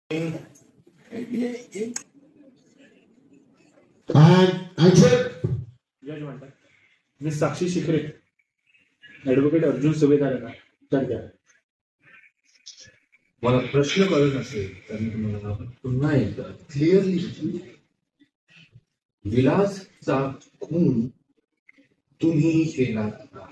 जज म्हणतात मी साक्षी शिकरे ऍडव्होकेट अर्जुन सुभेदार यांना तर द्या. मला प्रश्न कळत नसेल तर मी तुम्हाला पुन्हा एकदा क्लिअरली विलासचा खून तुम्ही केला का?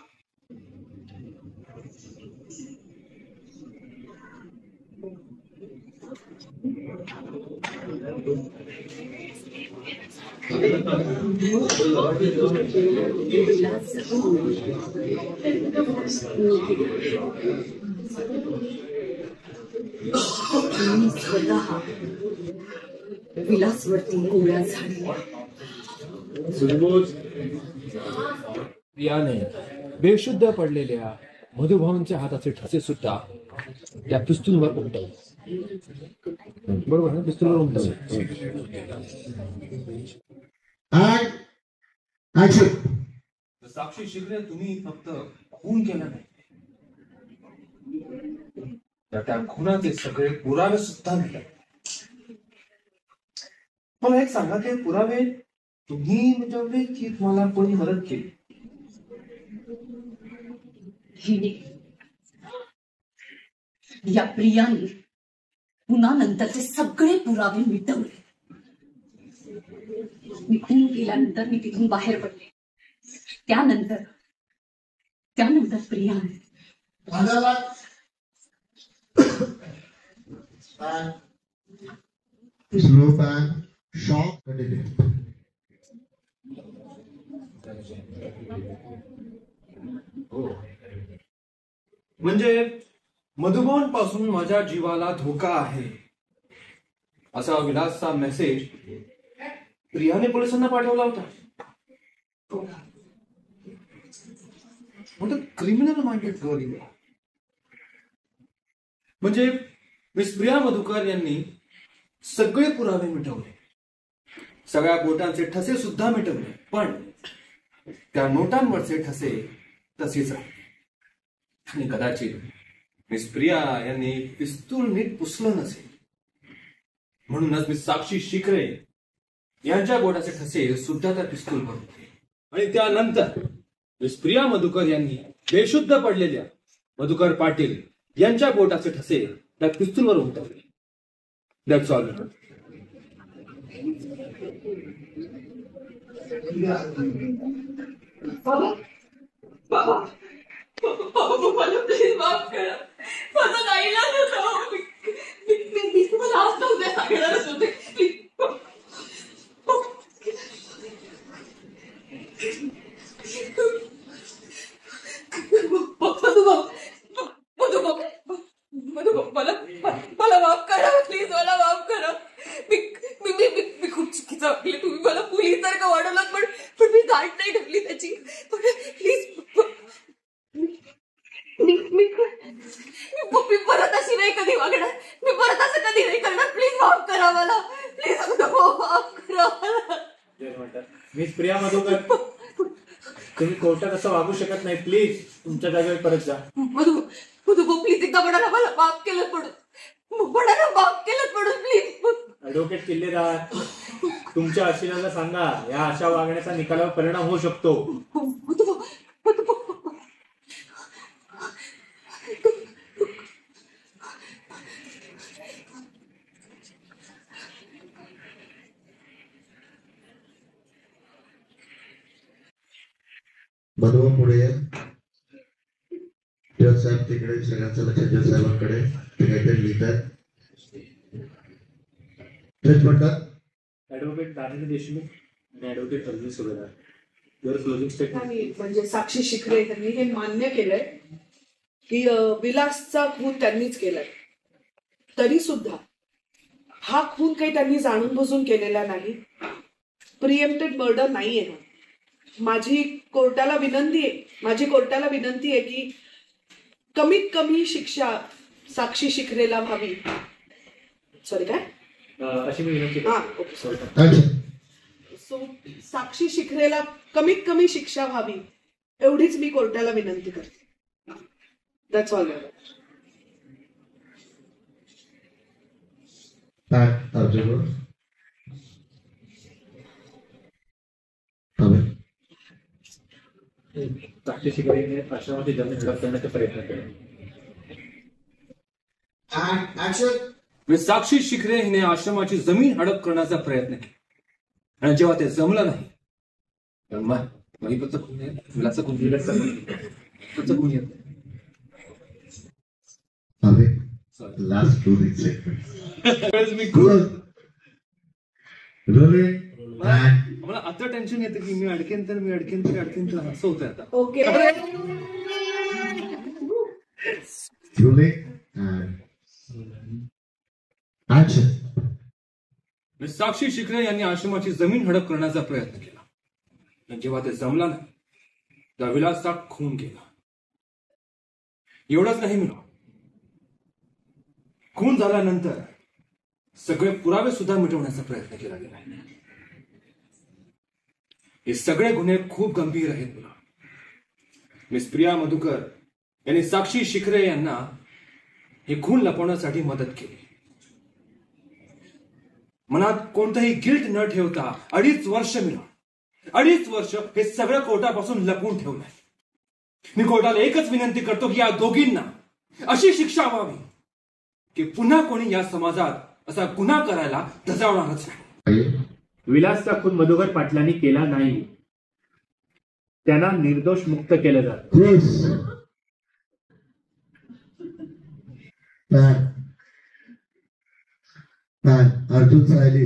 विलासवरती गोळ्या झाडल्या. प्रियाने बेशुद्ध पडलेल्या मधुभाऊंच्या हाताचे ठसे सुद्धा त्या पिस्तूलवर उमटवले. बरोबर ना? पिस्तूलवर उमटवले. साक्षी शिकरे तुम्ही फक्त खून केला नाही तर त्या खुनाचे सगळे पुरावे सुद्धा मिळाले. मला एक सांगा ते पुरावे तुम्ही मिटवले की तुम्हाला कोणी मदत केली? या प्रियाने पुन्हा नंतरचे सगळे पुरावे मिटवले. मी खून केल्यानंतर मी तिथून बाहेर पडले. त्यानंतर प्रियाने स्लो फॅन शॉक कंटिन्यू. म्हणजे मधुबाऊंपासून माझ्या जीवाला धोका आहे असा विलासचा मेसेज प्रियाने पोलिसांना पाठवला होता. Criminal minded girl. म्हणजे मिस प्रिया मधुकर यांनी सगळे पुरावे मिटवले, सगळ्या बोटांचे ठसे सुद्धा मिटवले, पण त्या नोटांवरचे ठसे तसेच राहिले. आणि कदाचित मिस प्रिया यांनी पिस्तूल नीट पुसलं नसेल, म्हणूनच मिस साक्षी शिकरे यांच्या बोटाचे ठसे सुद्धा त्या पिस्तूलवर होते. आणि त्यानंतर मिस प्रिया मधुकर यांनी बेशुद्ध पडलेल्या मधुकर पाटील यांच्या बोटाचे ठसे त्या पिस्तूलवर उमटवले. That's all. मला प्लीज माफ करा. माझा नाईलाज होता. मी तुम्हाला आज उद्या सांगणारच होते. मला माफ करा प्लीज. मला माफ करा. मी खूप चुकीचं वागले. तुम्ही मला पोलिसासारखं वाढवलं, पण मी गाठ नाही ठेवली त्याची. प्लीज मी परत अशी नाही कधी वागणार. मी परत असं कधी नाही करणार. प्लीज माफ करा मला. प्लीज माफ करा मला. मिस प्रिया मधुकर, तुम्ही कोर्टात असं वागू शकत नाही. प्लीज तुमच्या जागेवर परत जा. मधु प्लीज एकदा बडाला मला माफ केलं पडून. बडाला माफ केलं पडून प्लीज. ऍडव्होकेट किल्लेदार, तुमच्या अशिलाला सांगा या अशा वागण्याचा निकालावर परिणाम होऊ शकतो. मधुबा पुढे जज साहेब तिकडे सगळ्यांचं लक्ष जज साहेबांकडे ते काहीतरी लिहितात. जज म्हणतात ऍडव्होकेट दानवी देशमुख आणि ऍडव्होकेट अर्जुन सुभेदार, युअर क्लोजिंग स्टेटमेंट. म्हणजे साक्षी शिकरे यांनी हे मान्य केलंय की विलासचा खून त्यांनीच केलाय. तरी सुद्धा हा खून काही त्यांनी जाणून बुजून केलेला नाही. प्रिएम्प्टेड मर्डर नाहीये हा. माझी कोर्टाला विनंती आहे की कमीत कमी शिक्षा साक्षी शिकरेला व्हावी. सॉरी काय अशी मी विनंती. हा ओके. सो साक्षी शिकरेला कमीत कमी शिक्षा व्हावी एवढीच मी कोर्टाला विनंती करते. That's all. पॅट अर्जुन अभय साक्षी शिकरेने आश्रमाची जमीन हडप करण्याचा प्रयत्न केला. साक्षी शिखरे हिने आश्रमाची जमीन हडप करण्याचा प्रयत्न केला आणि जेव्हा ते जमलं नाही महिपतचं खून आहे, विलासचं खून आहे. त्याचं खून येत अभय लास्ट 2 सेकंड मी रोलिंग मला आता टेन्शन येतं की मी अडकेन तर असं होतं आता. Okay rolling action. साक्षी शिखरे यांनी आश्रमाची जमीन हडप करण्याचा प्रयत्न केला आणि जेव्हा ते जमला नाही त्या विलासचा खून केला. एवढंच नाही मिळालं, खून झाल्यानंतर सगळे पुरावे सुद्धा मिटवण्याचा प्रयत्न केला गेला. हे सगळे गुन्हे खूप गंभीर आहेत. मिस प्रिया मधुकर यांनी साक्षी शिखरे यांना हे खून लपवण्यासाठी मदत केली. मनात कोणतंही गिल्ट न ठेवता 2.5 वर्ष मिळालं. 2.5 वर्ष हे सगळं कोर्टापासून लपवून ठेवलंय. मी कोर्टाला एकच विनंती करतो की या दोघींना अशी शिक्षा व्हावी की पुन्हा कोणी या समाजात असा गुन्हा करायला धजावणारच नाही. विलासचा खून मधुकर पाटलांनी केला नाही, त्यांना निर्दोष मुक्त केलं जातं. अर्जुन सायली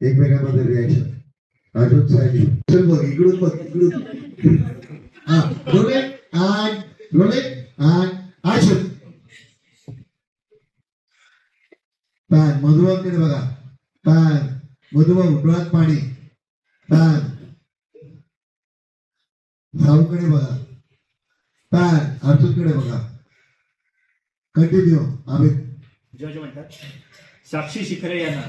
एकमेकांमध्ये रिॲक्शन. अर्जुन सायली चल बघ इकडून रोलिंग ऍक्शन. पॅन मधुबाबूकडे बघा. पॅन मधुबाबू डोळ्यात पाणी. पॅन साऊकडे बघा. पॅन अर्जुनकडे बघा. कंटिन्यू. अमित जज म्हणतात साक्षी शिखरे यांना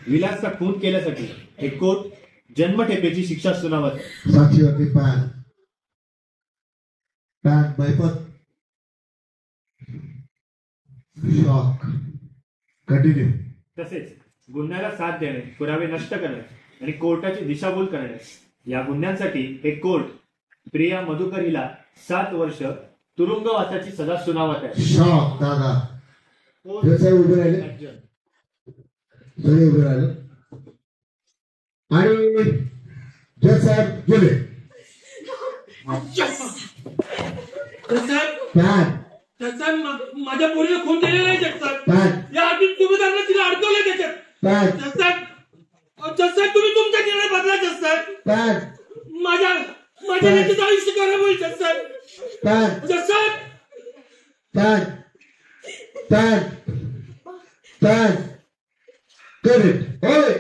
विलासचा खून केल्यासाठी हे कोर्ट जन्मठेपेची शिक्षा सुनावत. साक्षीवरती पॅन मैपत शॉक. कंटिन्यू. तसेच गुन्ह्याला साथ देणे, पुरावे नष्ट करणे आणि कोर्टाची दिशाभूल करणे या गुन्ह्यांसाठी हे कोर्ट प्रिया मधुकर हिला 7 वर्ष तुरुंगवासाची सजा सुनावत आहे. शॉक. दादा उभे राहिले, सगळे उभे राहिले आणि जज साहेब गेले. माझ्या पोरीला खून केलेला नाही जगतात. या आधी तुम्ही त्यांना तिला अडकवलं त्याच्यात. जगतात तुम्ही तुमचा निर्णय बदला जगतात. माझ्या लेकीचं आयुष्य खराब होईल जगतात. जगतात Stand. Correct. Hey.